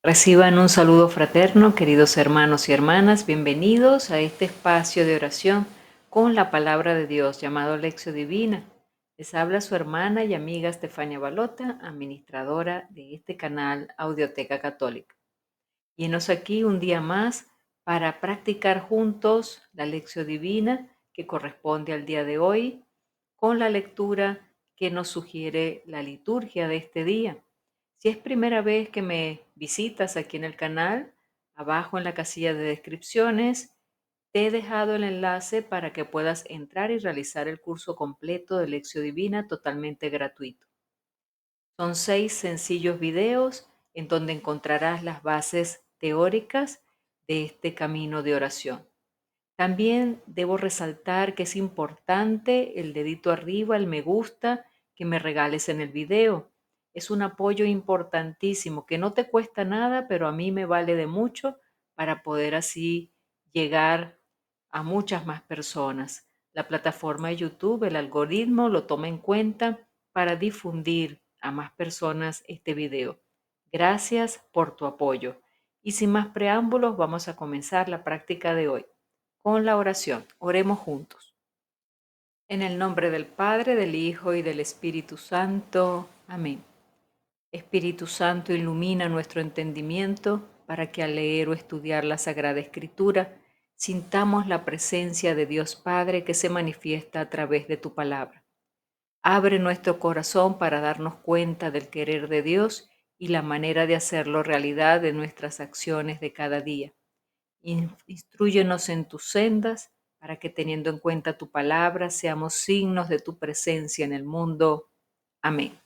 Reciban un saludo fraterno, queridos hermanos y hermanas, bienvenidos a este espacio de oración con la palabra de Dios llamado Lección Divina. Les habla su hermana y amiga Estefania Balota, administradora de este canal Audioteca Católica. Y enos aquí un día más para practicar juntos la Lección Divina que corresponde al día de hoy con la lectura que nos sugiere la liturgia de este día. Si es primera vez que me visitas aquí en el canal, abajo en la casilla de descripciones te he dejado el enlace para que puedas entrar y realizar el curso completo de Lección Divina totalmente gratuito. Son 6 sencillos videos en donde encontrarás las bases teóricas de este camino de oración. También debo resaltar que es importante el dedito arriba, el me gusta que me regales en el video. Es un apoyo importantísimo que no te cuesta nada, pero a mí me vale de mucho para poder así llegar a muchas más personas. La plataforma de YouTube, el algoritmo lo toma en cuenta para difundir a más personas este video. Gracias por tu apoyo. Y sin más preámbulos, vamos a comenzar la práctica de hoy con la oración. Oremos juntos. En el nombre del Padre, del Hijo y del Espíritu Santo. Amén. Espíritu Santo, ilumina nuestro entendimiento para que al leer o estudiar la Sagrada Escritura sintamos la presencia de Dios Padre que se manifiesta a través de tu palabra. Abre nuestro corazón para darnos cuenta del querer de Dios y la manera de hacerlo realidad en nuestras acciones de cada día. Instrúyenos en tus sendas para que teniendo en cuenta tu palabra seamos signos de tu presencia en el mundo. Amén.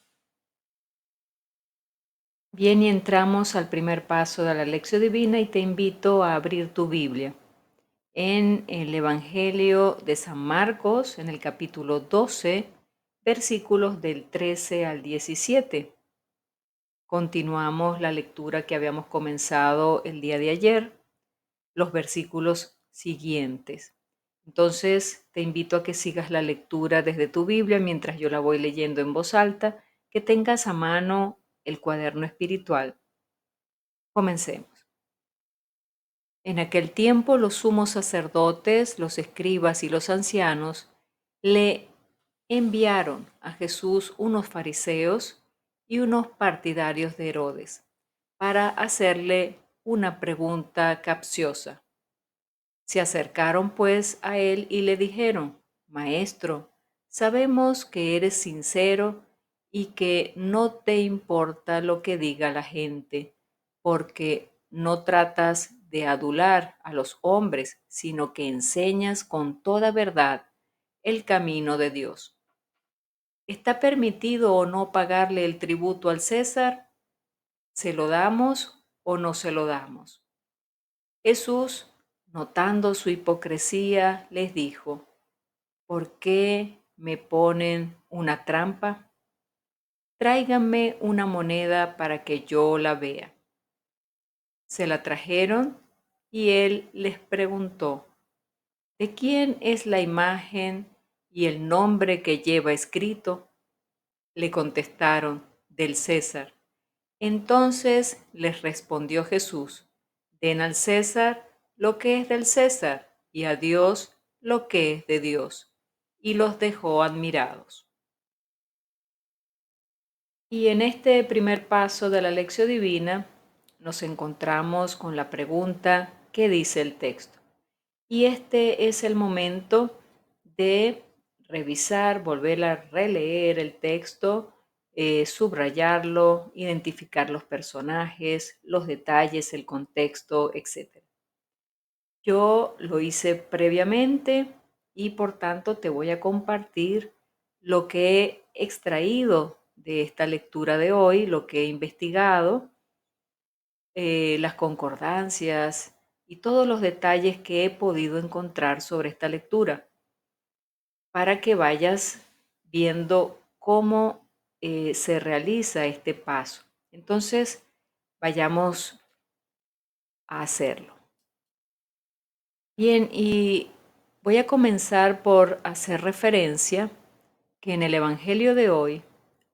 Bien, y entramos al primer paso de la lección divina y te invito a abrir tu Biblia en el Evangelio de San Marcos, en el capítulo 12, versículos del 13 al 17. Continuamos la lectura que habíamos comenzado el día de ayer, los versículos siguientes. Entonces, te invito a que sigas la lectura desde tu Biblia mientras yo la voy leyendo en voz alta, que tengas a mano el cuaderno espiritual. Comencemos. En aquel tiempo los sumos sacerdotes, los escribas y los ancianos le enviaron a Jesús unos fariseos y unos partidarios de Herodes para hacerle una pregunta capciosa. Se acercaron pues a él y le dijeron: Maestro, sabemos que eres sincero y que no te importa lo que diga la gente, porque no tratas de adular a los hombres, sino que enseñas con toda verdad el camino de Dios. ¿Está permitido o no pagarle el tributo al César? ¿Se lo damos o no se lo damos? Jesús, notando su hipocresía, les dijo: ¿Por qué me ponen una trampa? Tráiganme una moneda para que yo la vea. Se la trajeron y él les preguntó: ¿De quién es la imagen y el nombre que lleva escrito? Le contestaron: del César. Entonces les respondió Jesús: Den al César lo que es del César y a Dios lo que es de Dios. Y los dejó admirados. Y en este primer paso de la lección divina nos encontramos con la pregunta: ¿qué dice el texto? Y este es el momento de revisar, volver a releer el texto, subrayarlo, identificar los personajes, los detalles, el contexto, etc. Yo lo hice previamente y por tanto te voy a compartir lo que he extraído de esta lectura de hoy, lo que he investigado, las concordancias y todos los detalles que he podido encontrar sobre esta lectura, para que vayas viendo cómo se realiza este paso. Entonces, vayamos a hacerlo. Bien, y voy a comenzar por hacer referencia que en el Evangelio de hoy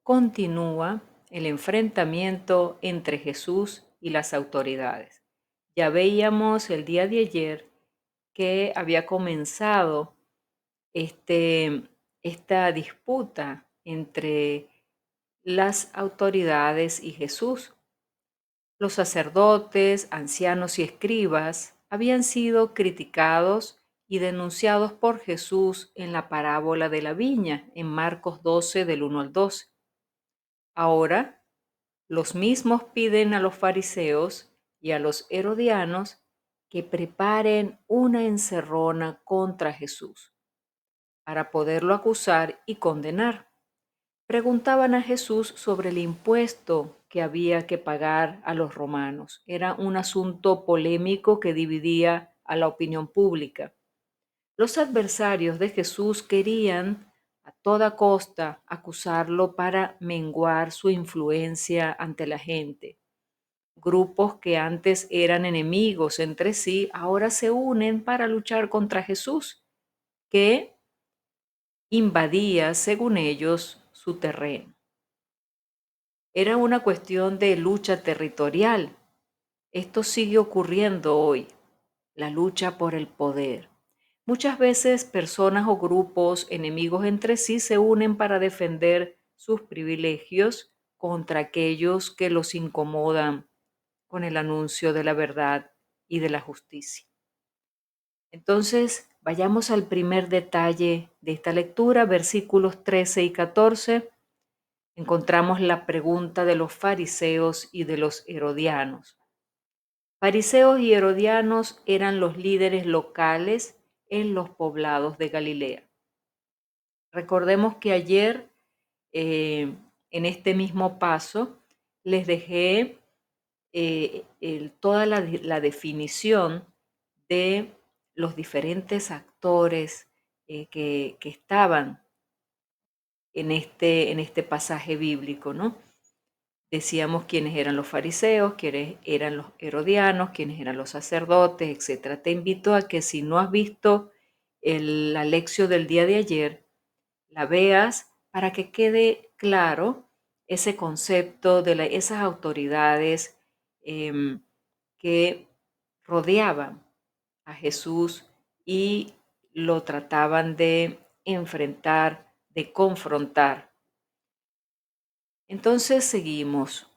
continúa el enfrentamiento entre Jesús y las autoridades. Ya veíamos el día de ayer que había comenzado esta disputa entre las autoridades y Jesús. Los sacerdotes, ancianos y escribas habían sido criticados y denunciados por Jesús en la parábola de la viña, en Marcos 12 del 1 al 12. Ahora, los mismos piden a los fariseos y a los herodianos que preparen una encerrona contra Jesús para poderlo acusar y condenar. Preguntaban a Jesús sobre el impuesto que había que pagar a los romanos. Era un asunto polémico que dividía a la opinión pública. Los adversarios de Jesús querían a toda costa acusarlo para menguar su influencia ante la gente. Grupos que antes eran enemigos entre sí, ahora se unen para luchar contra Jesús, que invadía, según ellos, su terreno. Era una cuestión de lucha territorial. Esto sigue ocurriendo hoy, la lucha por el poder. Muchas veces personas o grupos enemigos entre sí se unen para defender sus privilegios contra aquellos que los incomodan con el anuncio de la verdad y de la justicia. Entonces, vayamos al primer detalle de esta lectura, versículos 13 y 14. Encontramos la pregunta de los fariseos y de los herodianos. Fariseos y herodianos eran los líderes locales en los poblados de Galilea. Recordemos que ayer, en este mismo paso, les dejé toda la definición de los diferentes actores que estaban en este pasaje bíblico, ¿no? Decíamos quiénes eran los fariseos, quiénes eran los herodianos, quiénes eran los sacerdotes, etcétera. Te invito a que si no has visto la lección del día de ayer, la veas para que quede claro ese concepto de esas autoridades que rodeaban a Jesús y lo trataban de enfrentar, de confrontar. Entonces seguimos.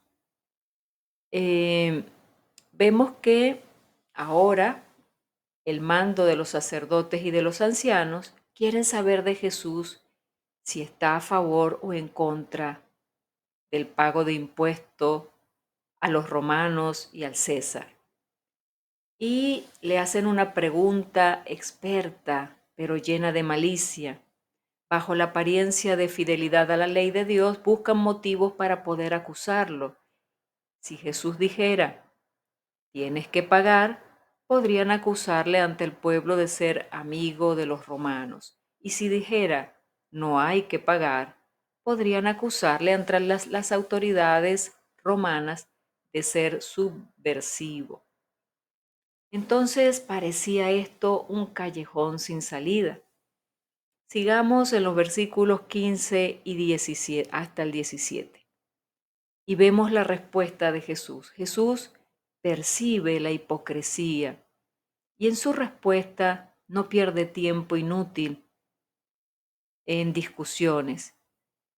Eh, Vemos que ahora el mando de los sacerdotes y de los ancianos quieren saber de Jesús si está a favor o en contra del pago de impuestos a los romanos y al César. Y le hacen una pregunta experta, pero llena de malicia. Bajo la apariencia de fidelidad a la ley de Dios, buscan motivos para poder acusarlo. Si Jesús dijera, tienes que pagar, podrían acusarle ante el pueblo de ser amigo de los romanos. Y si dijera, no hay que pagar, podrían acusarle ante las autoridades romanas de ser subversivo. Entonces parecía esto un callejón sin salida. Sigamos en los versículos 15 y 17 hasta el 17. Y vemos la respuesta de Jesús. Jesús percibe la hipocresía y en su respuesta no pierde tiempo inútil en discusiones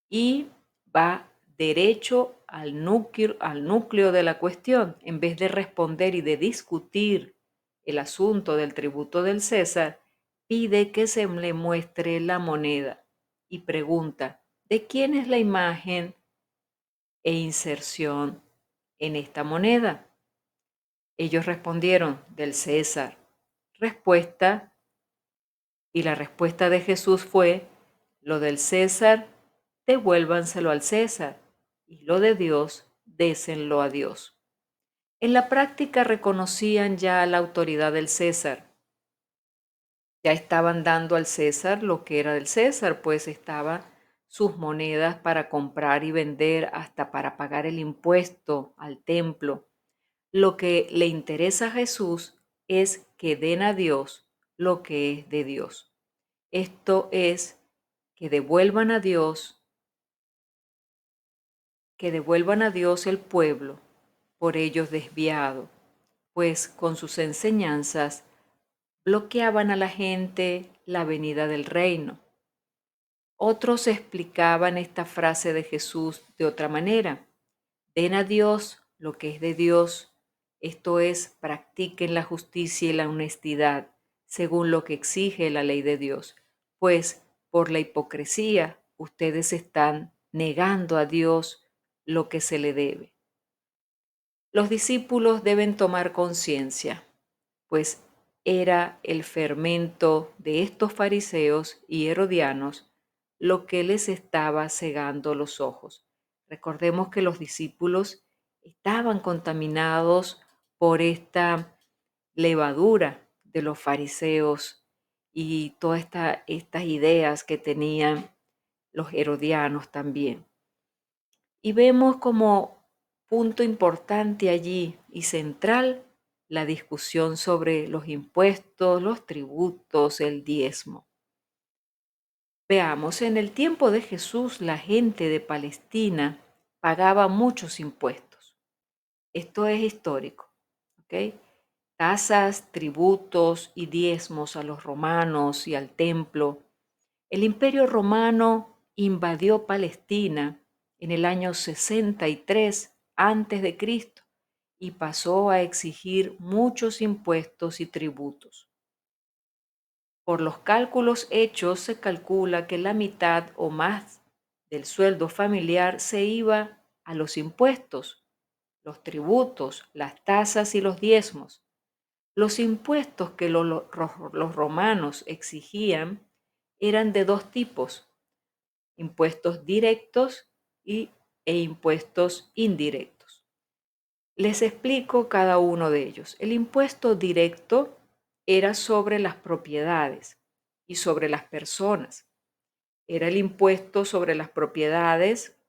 y va derecho al núcleo de la cuestión. En vez de responder y de discutir el asunto del tributo del César, pide que se le muestre la moneda y pregunta, ¿de quién es la imagen e inserción en esta moneda? Ellos respondieron, del César. Respuesta, y la respuesta de Jesús fue, lo del César, devuélvanselo al César, y lo de Dios, désenlo a Dios. En la práctica reconocían ya la autoridad del César. Ya estaban dando al César lo que era del César, pues estaban sus monedas para comprar y vender, hasta para pagar el impuesto al templo. Lo que le interesa a Jesús es que den a Dios lo que es de Dios. Esto es que devuelvan a Dios el pueblo por ellos desviado, pues con sus enseñanzas bloqueaban a la gente la venida del reino. Otros explicaban esta frase de Jesús de otra manera: den a Dios lo que es de Dios, esto es, practiquen la justicia y la honestidad, según lo que exige la ley de Dios, pues por la hipocresía ustedes están negando a Dios lo que se le debe. Los discípulos deben tomar conciencia, pues era el fermento de estos fariseos y herodianos lo que les estaba cegando los ojos. Recordemos que los discípulos estaban contaminados por esta levadura de los fariseos y todas estas ideas que tenían los herodianos también. Y vemos como punto importante allí y central la discusión sobre los impuestos, los tributos, el diezmo. Veamos, en el tiempo de Jesús la gente de Palestina pagaba muchos impuestos. Esto es histórico, ¿ok? Tasas, tributos y diezmos a los romanos y al templo. El Imperio Romano invadió Palestina en el año 63 antes de Cristo y pasó a exigir muchos impuestos y tributos. Por los cálculos hechos se calcula que la mitad o más del sueldo familiar se iba a los impuestos, los tributos, las tasas y los diezmos. Los impuestos que los romanos exigían eran de dos tipos: impuestos directos e impuestos indirectos. Les explico cada uno de ellos. El impuesto directo era sobre las propiedades y sobre las personas. Era el impuesto sobre las propiedades,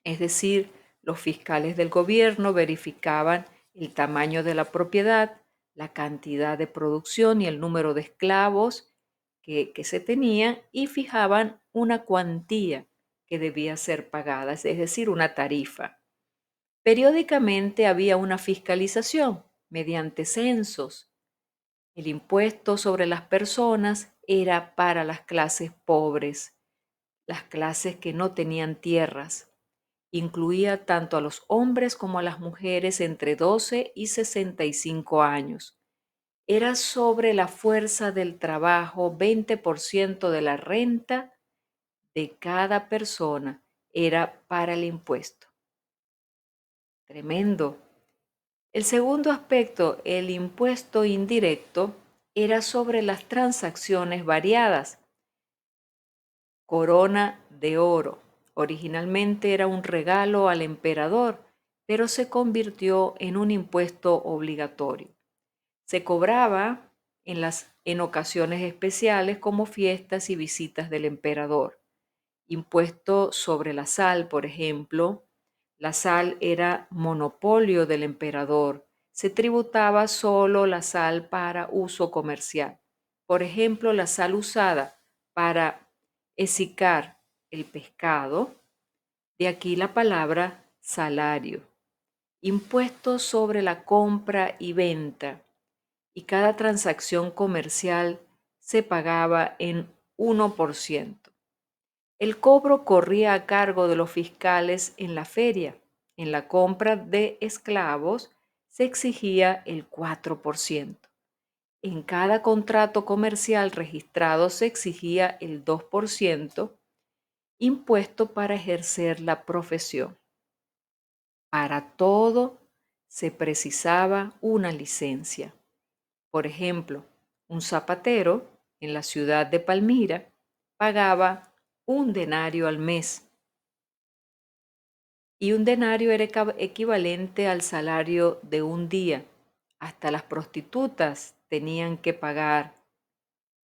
es decir, los fiscales del gobierno verificaban el tamaño de la propiedad, la cantidad de producción y el número de esclavos que se tenían y fijaban una cuantía que debía ser pagada, es decir, una tarifa. Periódicamente había una fiscalización mediante censos. El impuesto sobre las personas era para las clases pobres, las clases que no tenían tierras. Incluía tanto a los hombres como a las mujeres entre 12 y 65 años. Era sobre la fuerza del trabajo, 20% de la renta de cada persona era para el impuesto. Tremendo. El segundo aspecto, el impuesto indirecto, era sobre las transacciones variadas. Corona de oro. Originalmente era un regalo al emperador, pero se convirtió en un impuesto obligatorio. Se cobraba en ocasiones especiales como fiestas y visitas del emperador. Impuesto sobre la sal, por ejemplo. La sal era monopolio del emperador. Se tributaba solo la sal para uso comercial. Por ejemplo, la sal usada para esicar el pescado, de aquí la palabra salario. Impuestos sobre la compra y venta, y cada transacción comercial se pagaba en 1%. El cobro corría a cargo de los fiscales en la feria. En la compra de esclavos se exigía el 4%. En cada contrato comercial registrado se exigía el 2%, impuesto para ejercer la profesión. Para todo se precisaba una licencia. Por ejemplo, un zapatero en la ciudad de Palmira pagaba 1 denario al mes, y 1 denario era equivalente al salario de un día. Hasta las prostitutas tenían que pagar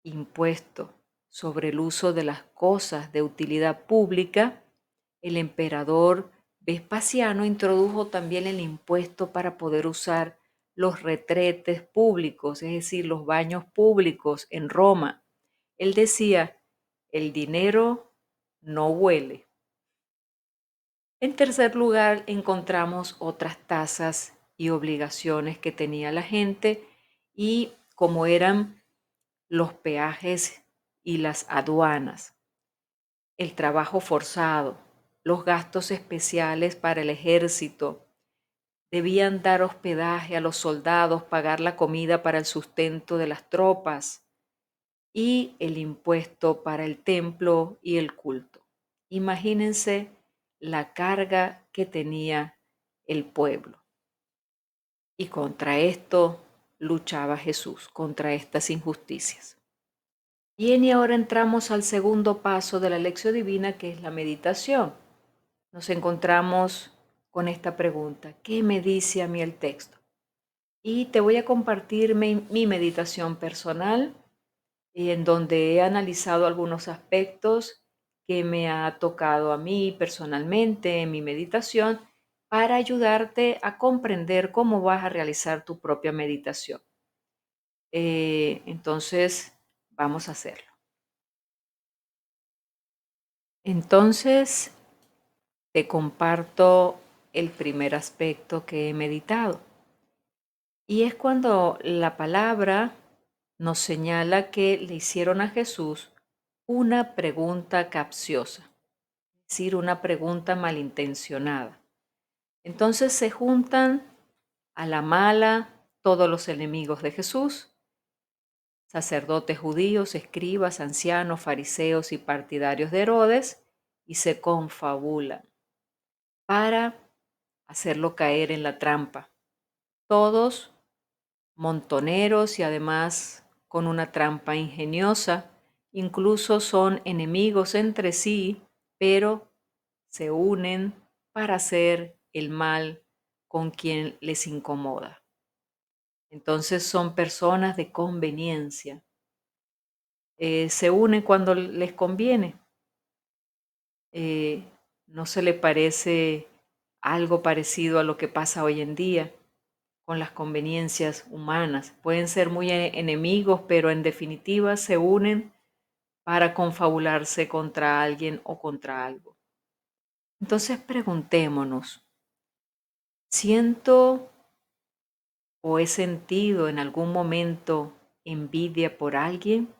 impuesto sobre el uso de las cosas de utilidad pública. El emperador Vespasiano introdujo también el impuesto para poder usar los retretes públicos, es decir, los baños públicos en Roma. Él decía: el dinero no huele. En tercer lugar, encontramos otras tasas y obligaciones que tenía la gente y como eran los peajes y las aduanas, el trabajo forzado, los gastos especiales para el ejército, debían dar hospedaje a los soldados, pagar la comida para el sustento de las tropas y el impuesto para el templo y el culto. Imagínense la carga que tenía el pueblo. Y contra esto luchaba Jesús, contra estas injusticias. Bien, y ahora entramos al segundo paso de la lección divina, que es la meditación. Nos encontramos con esta pregunta: ¿qué me dice a mí el texto? Y te voy a compartir mi meditación personal, en donde he analizado algunos aspectos que me ha tocado a mí personalmente en mi meditación para ayudarte a comprender cómo vas a realizar tu propia meditación. Entonces, vamos a hacerlo. Entonces, te comparto el primer aspecto que he meditado. Y es cuando la palabra nos señala que le hicieron a Jesús una pregunta capciosa, es decir, una pregunta malintencionada. Entonces se juntan a la mala todos los enemigos de Jesús, sacerdotes judíos, escribas, ancianos, fariseos y partidarios de Herodes, y se confabulan para hacerlo caer en la trampa. Todos montoneros y además con una trampa ingeniosa, incluso son enemigos entre sí, pero se unen para hacer el mal con quien les incomoda. Entonces son personas de conveniencia. Se unen cuando les conviene. Eh, ¿No se le parece algo parecido a lo que pasa hoy en día con las conveniencias humanas? Pueden ser muy enemigos, pero en definitiva se unen para confabularse contra alguien o contra algo. Entonces preguntémonos, ¿siento o he sentido en algún momento envidia por alguien?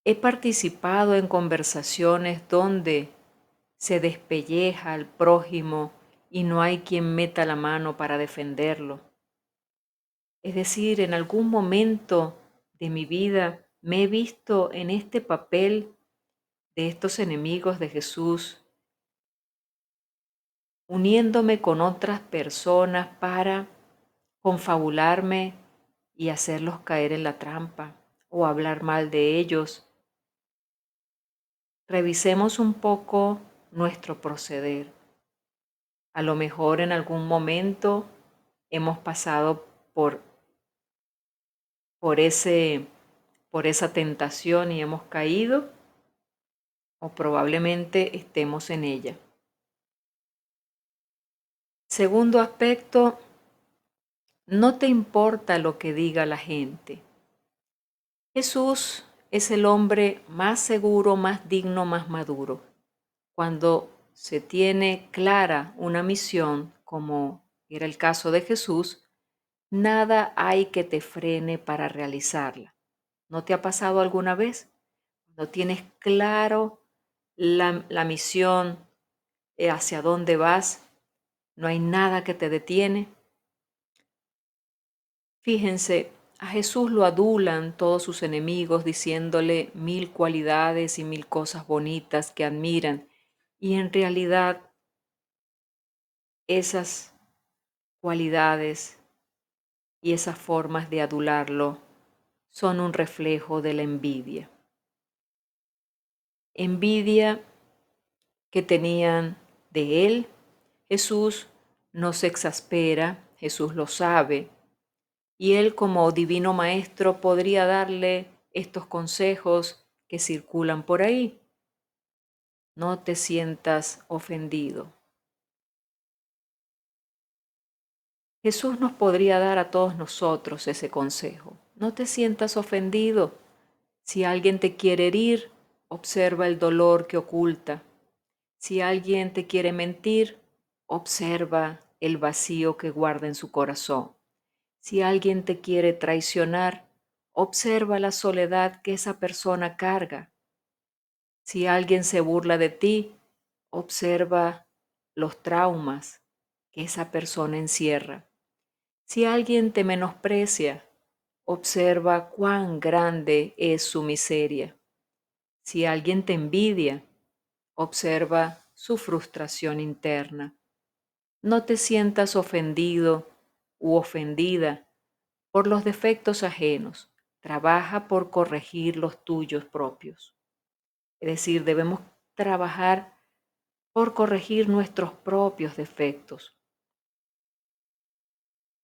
¿He participado en conversaciones donde se despelleja al prójimo y no hay quien meta la mano para defenderlo? Es decir, en algún momento de mi vida me he visto en este papel de estos enemigos de Jesús, uniéndome con otras personas para confabularme y hacerlos caer en la trampa o hablar mal de ellos. Revisemos un poco nuestro proceder. A lo mejor en algún momento hemos pasado por, ese, por esa tentación y hemos caído, o probablemente estemos en ella. Segundo aspecto, no te importa lo que diga la gente. Jesús es el hombre más seguro, más digno, más maduro. Cuando se tiene clara una misión, como era el caso de Jesús, nada hay que te frene para realizarla. ¿No te ha pasado alguna vez? Cuando tienes claro la misión, hacia dónde vas, no hay nada que te detiene. Fíjense, a Jesús lo adulan todos sus enemigos diciéndole mil cualidades y mil cosas bonitas que admiran, y en realidad esas cualidades y esas formas de adularlo son un reflejo de la envidia. Envidia que tenían de él. Jesús no se exaspera, Jesús lo sabe, y él como divino maestro podría darle estos consejos que circulan por ahí. No te sientas ofendido. Jesús nos podría dar a todos nosotros ese consejo. No te sientas ofendido. Si alguien te quiere herir, observa el dolor que oculta. Si alguien te quiere mentir, observa el vacío que guarda en su corazón. Si alguien te quiere traicionar, observa la soledad que esa persona carga. Si alguien se burla de ti, observa los traumas que esa persona encierra. Si alguien te menosprecia, observa cuán grande es su miseria. Si alguien te envidia, observa su frustración interna. No te sientas ofendido u ofendida por los defectos ajenos. Trabaja por corregir los tuyos propios. Es decir, debemos trabajar por corregir nuestros propios defectos.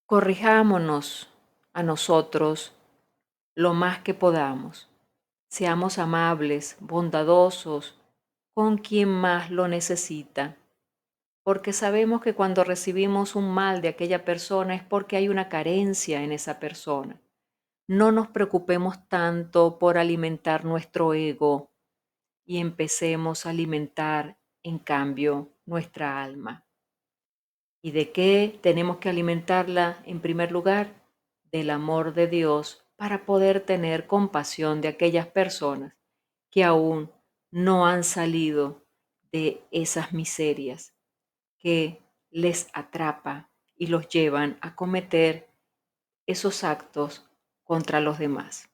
Corrijámonos a nosotros lo más que podamos. Seamos amables, bondadosos con quien más lo necesita, porque sabemos que cuando recibimos un mal de aquella persona es porque hay una carencia en esa persona. No nos preocupemos tanto por alimentar nuestro ego y empecemos a alimentar, en cambio, nuestra alma. ¿Y de qué tenemos que alimentarla en primer lugar? Del amor de Dios para poder tener compasión de aquellas personas que aún no han salido de esas miserias que les atrapa y los llevan a cometer esos actos contra los demás.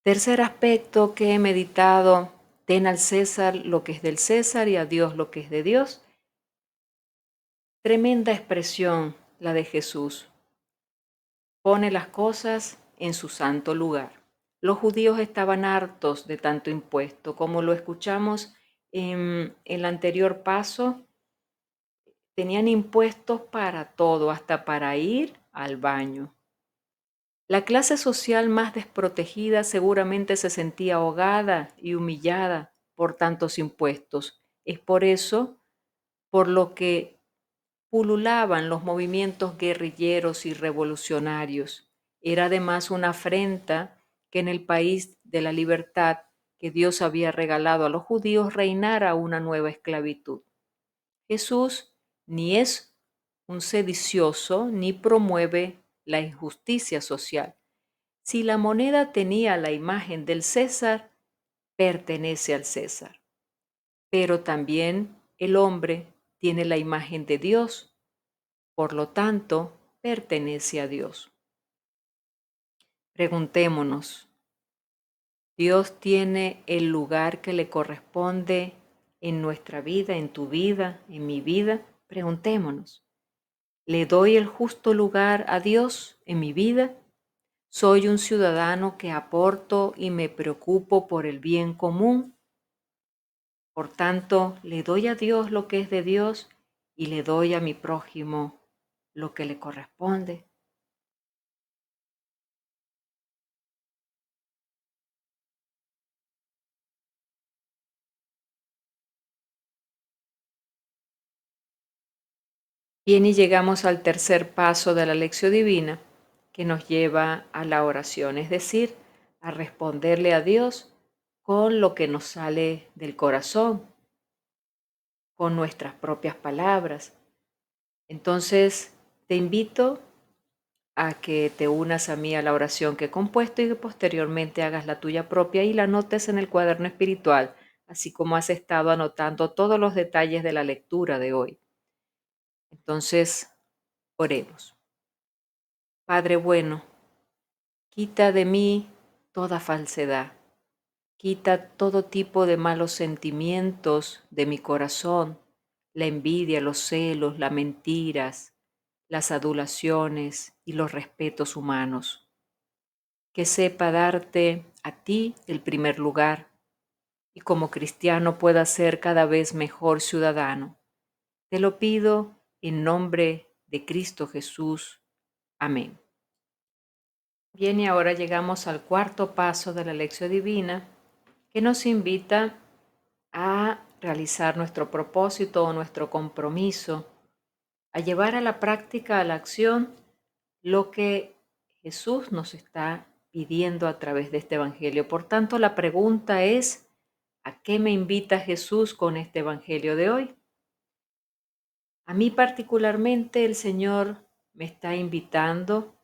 Tercer aspecto que he meditado: den al César lo que es del César y a Dios lo que es de Dios. Tremenda expresión la de Jesús. Pone las cosas en su santo lugar. Los judíos estaban hartos de tanto impuesto, como lo escuchamos en el anterior paso. Tenían impuestos para todo, hasta para ir al baño. La clase social más desprotegida seguramente se sentía ahogada y humillada por tantos impuestos. Es por eso por lo que pululaban los movimientos guerrilleros y revolucionarios. Era además una afrenta que en el país de la libertad que Dios había regalado a los judíos reinara una nueva esclavitud. Jesús ni es un sedicioso ni promueve la injusticia social. Si la moneda tenía la imagen del César, pertenece al César. Pero también el hombre tiene la imagen de Dios, por lo tanto, pertenece a Dios. Preguntémonos, ¿Dios tiene el lugar que le corresponde en nuestra vida, en tu vida, en mi vida? Preguntémonos, ¿le doy el justo lugar a Dios en mi vida? ¿Soy un ciudadano que aporto y me preocupo por el bien común? Por tanto, le doy a Dios lo que es de Dios y le doy a mi prójimo lo que le corresponde. Bien, y llegamos al tercer paso de la lección divina, que nos lleva a la oración, es decir, a responderle a Dios con lo que nos sale del corazón, con nuestras propias palabras. Entonces, te invito a que te unas a mí a la oración que he compuesto y que posteriormente hagas la tuya propia y la anotes en el cuaderno espiritual, así como has estado anotando todos los detalles de la lectura de hoy. Entonces, oremos. Padre bueno, quita de mí toda falsedad, quita todo tipo de malos sentimientos de mi corazón, la envidia, los celos, las mentiras, las adulaciones y los respetos humanos. Que sepa darte a ti el primer lugar y como cristiano pueda ser cada vez mejor ciudadano. Te lo pido en nombre de Cristo Jesús. Amén. Bien, y ahora llegamos al cuarto paso de la lección divina, que nos invita a realizar nuestro propósito o nuestro compromiso, a llevar a la práctica, a la acción, lo que Jesús nos está pidiendo a través de este Evangelio. Por tanto, la pregunta es, ¿A qué me invita Jesús con este Evangelio de hoy? A mí particularmente el Señor me está invitando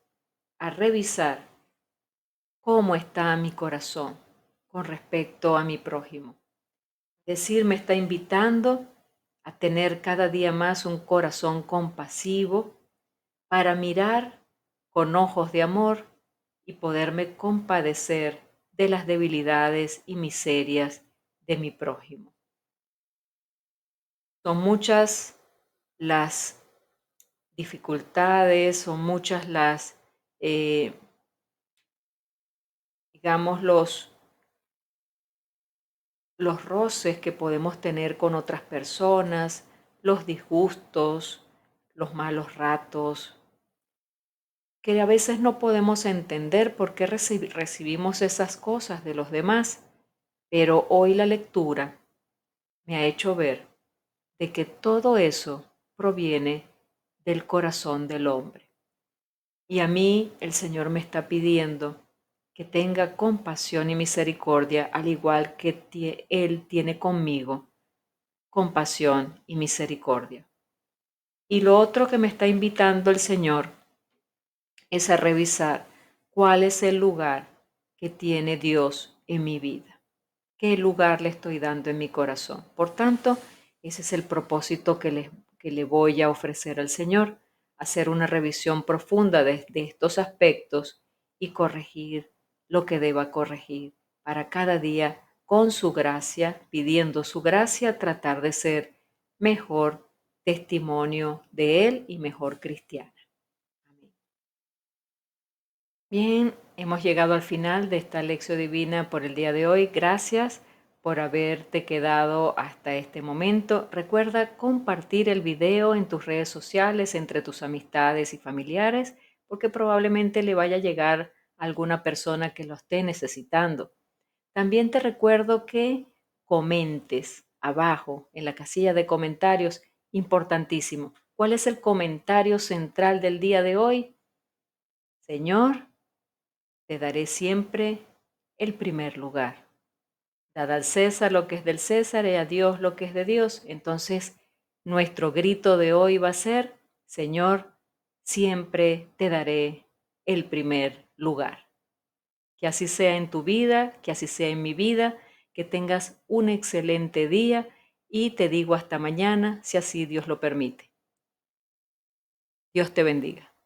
a revisar cómo está mi corazón con respecto a mi prójimo. Es decir, me está invitando a tener cada día más un corazón compasivo para mirar con ojos de amor y poderme compadecer de las debilidades y miserias de mi prójimo. Son muchas las dificultades, son muchas las, eh, digamos, los roces que podemos tener con otras personas, los disgustos, los malos ratos, que a veces no podemos entender por qué recibimos esas cosas de los demás, pero hoy la lectura me ha hecho ver de que todo eso proviene del corazón del hombre. Y a mí el Señor me está pidiendo que tenga compasión y misericordia, al igual que Él tiene conmigo compasión y misericordia. Y lo otro que me está invitando el Señor es a revisar cuál es el lugar que tiene Dios en mi vida, qué lugar le estoy dando en mi corazón. Por tanto, ese es el propósito que le voy a ofrecer al Señor, hacer una revisión profunda de estos aspectos y corregir lo que deba corregir para cada día con su gracia, pidiendo su gracia, tratar de ser mejor testimonio de Él y mejor cristiana. Amén. Bien, hemos llegado al final de esta lección divina por el día de hoy. Gracias por haberte quedado hasta este momento. Recuerda compartir el video en tus redes sociales, entre tus amistades y familiares, porque probablemente le vaya a llegar a alguna persona que lo esté necesitando. También te recuerdo que comentes abajo en la casilla de comentarios, importantísimo. ¿Cuál es el comentario central del día de hoy? Señor, te daré siempre el primer lugar. Dad al César lo que es del César y a Dios lo que es de Dios. Entonces, nuestro grito de hoy va a ser, Señor, siempre te daré el primer lugar. Que así sea en tu vida, que así sea en mi vida, que tengas un excelente día y te digo hasta mañana, si así Dios lo permite. Dios te bendiga.